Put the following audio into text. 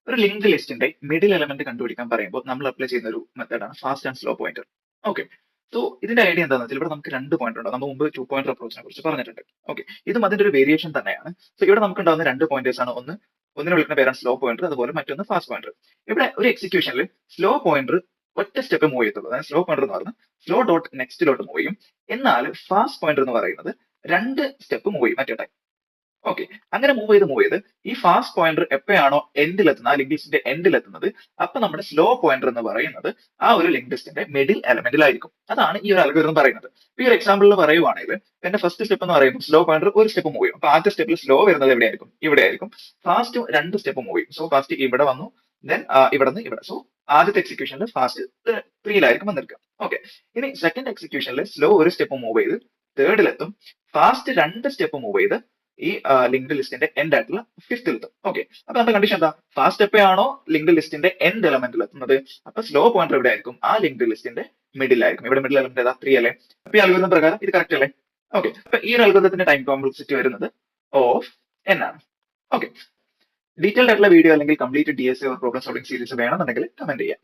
ഒരു ലിങ്ക്ഡ് ലിസ്റ്റിന്റെ middle element കണ്ടുപിടിക്കാൻ പറയുമ്പോൾ നമ്മൾ അപ്ലൈ ചെയ്യുന്ന ഒരു മെത്തേഡാണ് fast and slow pointer. Okay. So ഇതിന്റെ ഐഡിയ എന്താണെന്ന് വെച്ചാൽ ഇവിടെ നമുക്ക് രണ്ട് പോയിന്റർ ഉണ്ട്. നമ്മൾ മുമ്പ് 2 പോയിന്റർ അപ്രോച്ചിനെ കുറിച്ച് പറഞ്ഞിട്ടുണ്ട്. ഓക്കെ. ഇതും അതിന്റെ ഒരു വേരിയേഷൻ തന്നെയാണ്. സോ ഇവിടെ നമുക്ക് ഉണ്ടാകുന്ന രണ്ട് പോയിന്റേഴ്സ് ആണ്. ഒന്നിനെ വിളിക്കുന്ന പേരാണ് സ്ലോ പോയിന്റർ, അതുപോലെ മറ്റൊന്ന് ഫാസ്റ്റ് പോയിന്റർ. ഇവിടെ ഒരു എക്സിക്യൂഷനിൽ സ്ലോ പോയിന്റർ ഒറ്റ സ്റ്റെപ്പ് മൂവ് ചെയ്യത്തുള്ളൂ. അതായത് സ്ലോ പോയിന്റർ എന്ന് പറയുന്നത് സ്ലോ ഡോട്ട് നെക്സ്റ്റിലോട്ട് മൂവ് ചെയ്യും. എന്നാൽ ഫാസ്റ്റ് പോയിന്റർ എന്ന് പറയുന്നത് രണ്ട് സ്റ്റെപ്പ് മൂവ് ചെയ്യും മറ്റേ ടൈം. ഓക്കെ. അങ്ങനെ മൂവ് ചെയ്ത് ഈ ഫാസ്റ്റ് പോയിന്റർ എപ്പോഴാണോ എൻഡിലെത്തുന്നത്, ആ ലിങ്ക് ലിസ്റ്റിന്റെ എൻഡിലെത്തുന്നത്, അപ്പൊ നമ്മുടെ സ്ലോ പോയിന്റർ എന്ന് പറയുന്നത് ആ ഒരു ലിങ്ക് ലിസ്റ്റിന്റെ മിഡിൽ എലമെന്റിലായിരിക്കും. അതാണ് ഈ ഒരു അൽഗോരിതം പറയുന്നത്. ഈ ഒരു എക്സാമ്പിളിൽ പറയുവാണെങ്കിൽ എന്റെ ഫസ്റ്റ് സ്റ്റെപ്പ് എന്ന് പറയുമ്പോൾ സ്ലോ പോയിന്റർ ഒരു സ്റ്റെപ്പ് മൂവ് ചെയ്യും. അപ്പൊ ആദ്യത്തെ സ്റ്റെപ്പിൽ സ്ലോ വരുന്നത് എവിടെയായിരിക്കും? ഇവിടെ ആയിരിക്കും. ഫാസ്റ്റ് രണ്ട് സ്റ്റെപ്പ് മൂവ് ചെയ്യും. സോ ഫാസ്റ്റ് ഇവിടെ വന്നു, ദെൻ ഇവിടെ നിന്ന് ഇവിടെ. സോ ആദ്യത്തെ എക്സിക്യൂഷനിൽ ഫാസ്റ്റ് 3യിലായിരിക്കും വന്നിരിക്കുക. ഓക്കെ. ഇനി സെക്കൻഡ് എക്സിക്യൂഷനിൽ സ്ലോ ഒരു സ്റ്റെപ്പ് മൂവ് ചെയ്ത് തേർഡിലെത്തും. ഫാസ്റ്റ് രണ്ട് സ്റ്റെപ്പ് മൂവ് ചെയ്ത് ഈ ലിങ്ക്ഡ് ലിസ്റ്റിന്റെ എൻഡ് ആയിട്ടുള്ള ഫിഫ്ത്തിലെത്തും. ഓക്കെ. അപ്പൊ നമ്മുടെ കണ്ടീഷൻ എന്താ? ഫാസ്റ്റ് എപ്പോഴാണോ ലിങ്ക്ഡ് ലിസ്റ്റിന്റെ എൻഡ് എലമെന്റിൽ എത്തുന്നത്, അപ്പൊ സ്ലോ പോയിന്റർ എവിടെ ആയിരിക്കും? ആ ലിങ്ക്ഡ് ലിസ്റ്റിന്റെ മിഡിൽ ആയിരിക്കും. ഇവിടെ മിഡിൽ എലമെന്റ് ഏതാ? 3 അല്ലേ? അപ്പൊ ഈ അൽഗോരിതം പ്രകാരം ഇത് കറക്റ്റ് അല്ലേ? ഓക്കെ. അപ്പൊ ഈ ഒരു അൽഗോരിതത്തിന്റെ ടൈം കോംപ്ലക്സിറ്റി വരുന്നത് ഓഫ് എൻ ആണ്. ഓക്കെ. ഡീറ്റെയിൽഡ് ആയിട്ടുള്ള വീഡിയോ അല്ലെങ്കിൽ complete DSA problem solving series വേണമെന്നുണ്ടെങ്കിൽ കമന്റ് ചെയ്യാം.